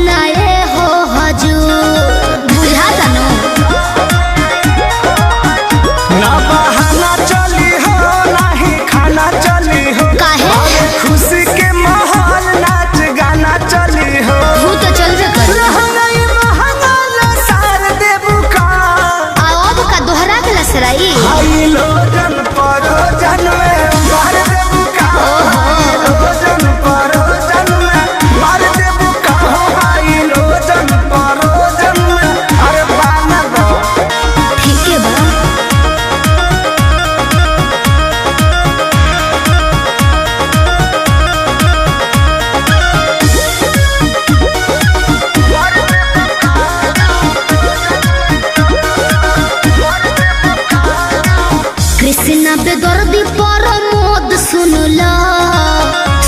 नए हो हजूर बुझा जानो ना बहाना चली हो नाही खाना चली हो काहे खुशी के माहौल नाच गाना चली हो तू तो चलबे कर दोहरा के लसराई हाई लोजन परोजन में मार देबू का हाई लोजन परोजन में मार देबू का हाई लोजन परोजन में अरे बाना दो ठीक है बा कृष्णा बेदर्दी पर मोद सुनला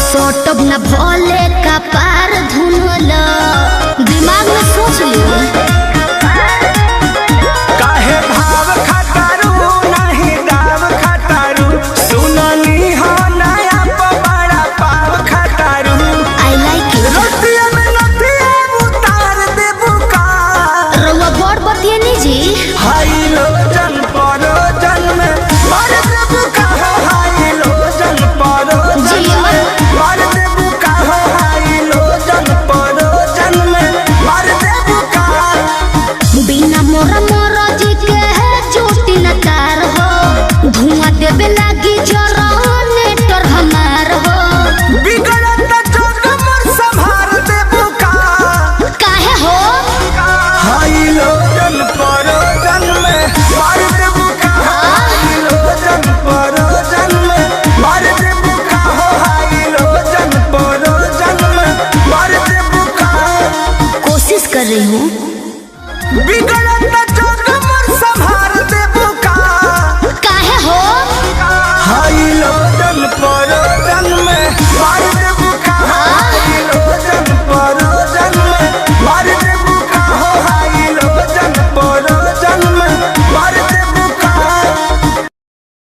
सोटब न भोले का पार धुनला दिमाग में सोच लियो काहे भाव खटारू नहीं दाव खटारू सुननी हो नया बड़ा पाव खटारू आई लाइक इट रोटिया में नथिया उतार देबू का रउआ बड़ बतिए नी जी हाई लोजन परोजन में मार देबू का हाई लोजन परोजन में मार देबू का हाई लोजन परोजन में मार देबू का बिना मोरा मोरा जी के चोटी न कार हो धुआं देवे लागी जरा नेटर हमार हो बिगड़त जोग मोर संभार देबू का काहे हो हाई लोजन परोजन में मार देबू का हाई लोजन परोजन में मार देबू का हाई लोजन परोजन में मार देबू का कोशिश कर रही हूँ बिगड़